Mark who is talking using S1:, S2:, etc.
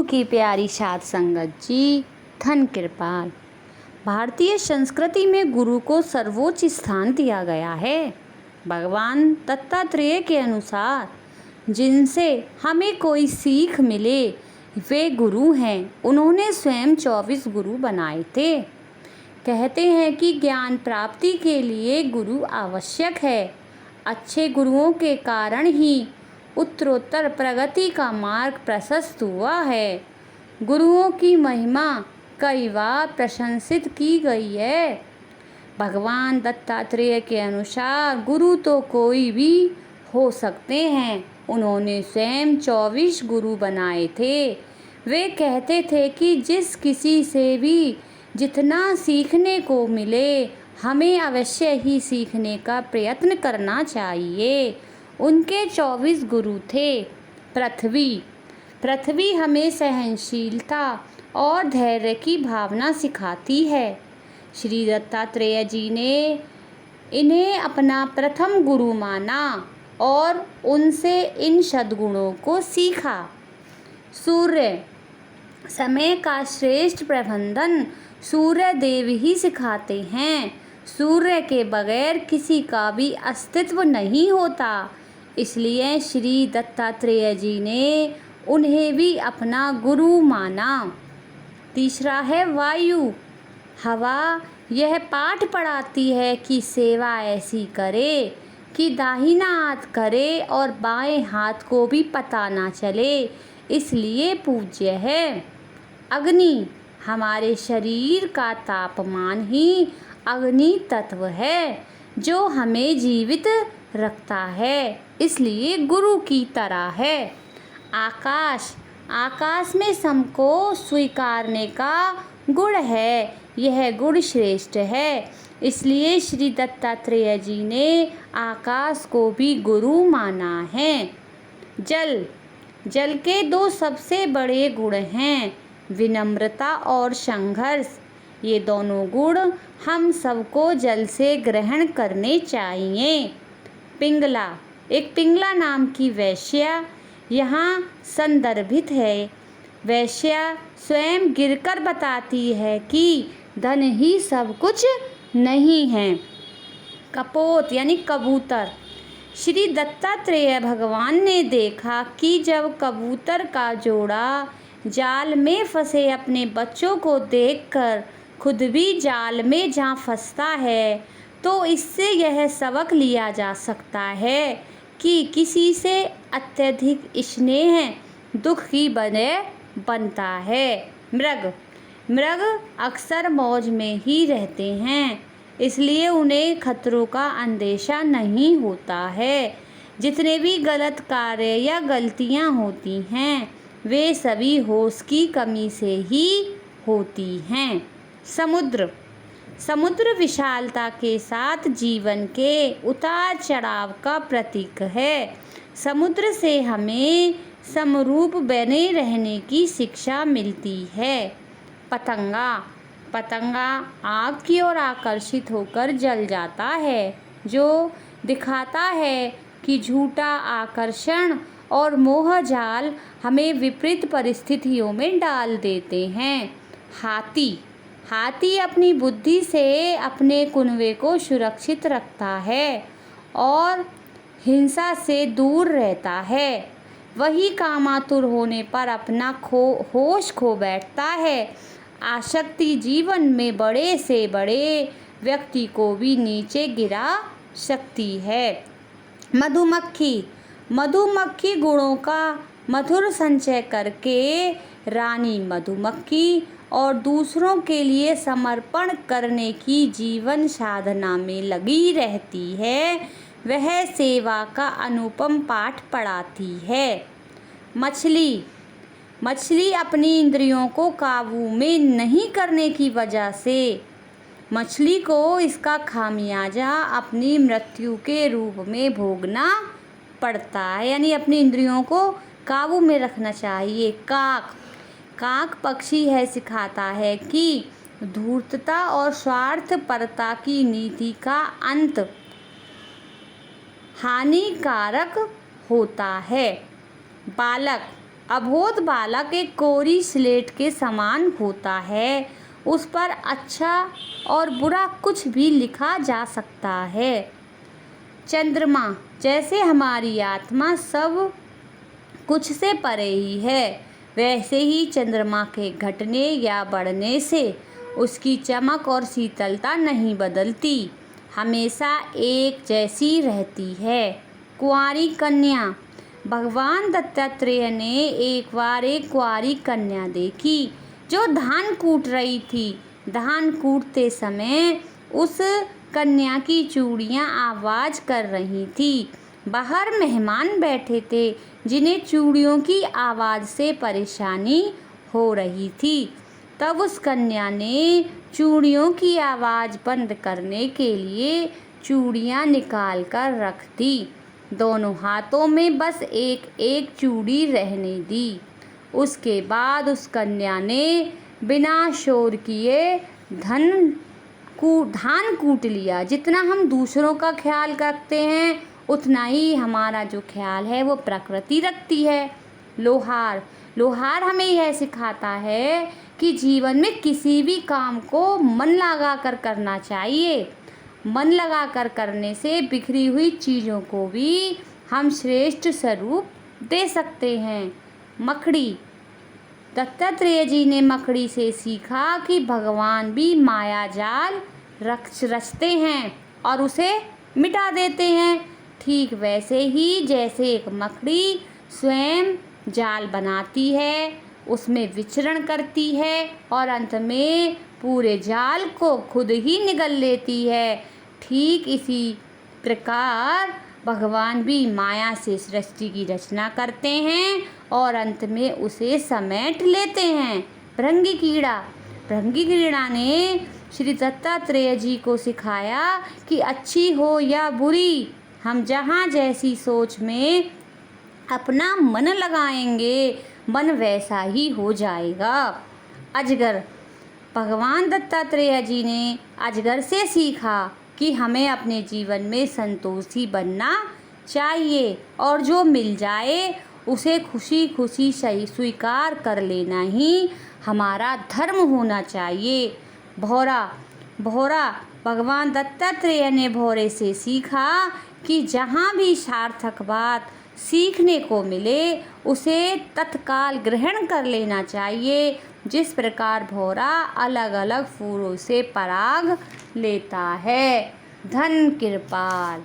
S1: की प्यारी साध संगत जी, धन कृपाल। भारतीय संस्कृति में गुरु को सर्वोच्च स्थान दिया गया है। भगवान दत्तात्रेय के अनुसार जिनसे हमें कोई सीख मिले वे गुरु हैं। उन्होंने स्वयं 24 गुरु बनाए थे। कहते हैं कि ज्ञान प्राप्ति के लिए गुरु आवश्यक है। अच्छे गुरुओं के कारण ही उत्तरोत्तर प्रगति का मार्ग प्रशस्त हुआ है। गुरुओं की महिमा कई बार प्रशंसित की गई है। भगवान दत्तात्रेय के अनुसार गुरु तो कोई भी हो सकते हैं। उन्होंने स्वयं 24 गुरु बनाए थे। वे कहते थे कि जिस किसी से भी जितना सीखने को मिले हमें अवश्य ही सीखने का प्रयत्न करना चाहिए। उनके 24 गुरु थे। पृथ्वी हमें सहनशीलता और धैर्य की भावना सिखाती है। श्री दत्तात्रेय जी ने इन्हें अपना प्रथम गुरु माना और उनसे इन सद्गुणों को सीखा। सूर्य, समय का श्रेष्ठ प्रबंधन सूर्य देव ही सिखाते हैं। सूर्य के बगैर किसी का भी अस्तित्व नहीं होता। इसलिए श्री दत्तात्रेय जी ने उन्हें भी अपना गुरु माना। तीसरा है वायु। हवा यह पाठ पढ़ाती है कि सेवा ऐसी करे कि दाहिना हाथ करे और बाएं हाथ को भी पता ना चले, इसलिए पूज्य है। अग्नि, हमारे शरीर का तापमान ही अग्नि तत्व है जो हमें जीवित रखता है, इसलिए गुरु की तरह है। आकाश में सबको स्वीकारने का गुण है। यह गुण श्रेष्ठ है, इसलिए श्री दत्तात्रेय जी ने आकाश को भी गुरु माना है। जल के दो सबसे बड़े गुण हैं, विनम्रता और संघर्ष। ये दोनों गुण हम सबको जल से ग्रहण करने चाहिए। पिंगला, एक पिंगला नाम की वैश्या यहाँ संदर्भित है। वैश्या स्वयं गिरकर बताती है कि धन ही सब कुछ नहीं है। कपोत यानी कबूतर, श्री दत्तात्रेय भगवान ने देखा कि जब कबूतर का जोड़ा जाल में फंसे अपने बच्चों को देखकर खुद भी जाल में जा फंसता है, तो इससे यह सबक लिया जा सकता है कि किसी से अत्यधिक स्नेह दुख की वजह बनता है। मृग अक्सर मौज में ही रहते हैं, इसलिए उन्हें खतरों का अंदेशा नहीं होता है। जितने भी गलत कार्य या गलतियां होती हैं वे सभी होश की कमी से ही होती हैं। समुद्र विशालता के साथ जीवन के उतार चढ़ाव का प्रतीक है। समुद्र से हमें समरूप बने रहने की शिक्षा मिलती है। पतंगा आग की ओर आकर्षित होकर जल जाता है, जो दिखाता है कि झूठा आकर्षण और मोह जाल हमें विपरीत परिस्थितियों में डाल देते हैं। हाथी अपनी बुद्धि से अपने कुनबे को सुरक्षित रखता है और हिंसा से दूर रहता है। वही कामातुर होने पर अपना होश खो बैठता है। आसक्ति जीवन में बड़े से बड़े व्यक्ति को भी नीचे गिरा सकती है। मधुमक्खी गुणों का मधुर संचय करके रानी मधुमक्खी और दूसरों के लिए समर्पण करने की जीवन साधना में लगी रहती है। वह सेवा का अनुपम पाठ पढ़ाती है। मछली अपनी इंद्रियों को काबू में नहीं करने की वजह से मछली को इसका खामियाजा अपनी मृत्यु के रूप में भोगना पड़ता है, यानी अपनी इंद्रियों को काबू में रखना चाहिए। काक पक्षी है सिखाता है कि धूर्तता और स्वार्थपरता की नीति का अंत हानिकारक होता है। अबोध बालक एक कोरी स्लेट के समान होता है। उस पर अच्छा और बुरा कुछ भी लिखा जा सकता है। चंद्रमा, जैसे हमारी आत्मा सब कुछ से परे ही है, वैसे ही चंद्रमा के घटने या बढ़ने से उसकी चमक और शीतलता नहीं बदलती, हमेशा एक जैसी रहती है। कुंवारी कन्या। भगवान दत्तात्रेय ने एक बार एक कुंवारी कन्या देखी जो धान कूट रही थी। धान कूटते समय उस कन्या की चूड़ियाँ आवाज़ कर रही थी। बाहर मेहमान बैठे थे जिन्हें चूड़ियों की आवाज़ से परेशानी हो रही थी। तब उस कन्या ने चूड़ियों की आवाज़ बंद करने के लिए चूड़ियाँ निकाल कर रख दी। दोनों हाथों में बस एक एक चूड़ी रहने दी। उसके बाद उस कन्या ने बिना शोर किए धान कूट लिया। जितना हम दूसरों का ख्याल रखते हैं उतना ही हमारा जो ख्याल है वो प्रकृति रखती है। लोहार हमें यह सिखाता है कि जीवन में किसी भी काम को मन लगा कर करना चाहिए। मन लगा कर करने से बिखरी हुई चीज़ों को भी हम श्रेष्ठ स्वरूप दे सकते हैं। मकड़ी। दत्तात्रेय जी ने मकड़ी से सीखा कि भगवान भी माया जाल रचते हैं और उसे मिटा देते हैं। ठीक वैसे ही जैसे एक मकड़ी स्वयं जाल बनाती है, उसमें विचरण करती है और अंत में पूरे जाल को खुद ही निगल लेती है, ठीक इसी प्रकार भगवान भी माया से सृष्टि की रचना करते हैं और अंत में उसे समेट लेते हैं। भृंगी कीड़ा ने श्री दत्तात्रेय जी को सिखाया कि अच्छी हो या बुरी, हम जहाँ जैसी सोच में अपना मन लगाएंगे, मन वैसा ही हो जाएगा। अजगर। भगवान दत्तात्रेय जी ने अजगर से सीखा कि हमें अपने जीवन में संतोषी बनना चाहिए और जो मिल जाए उसे खुशी खुशी सही स्वीकार कर लेना ही हमारा धर्म होना चाहिए। भौरा। भगवान दत्तात्रेय ने भौरे से सीखा कि जहाँ भी सार्थक बात सीखने को मिले उसे तत्काल ग्रहण कर लेना चाहिए, जिस प्रकार भौरा अलग अलग फूलों से पराग लेता है। धन कृपाल।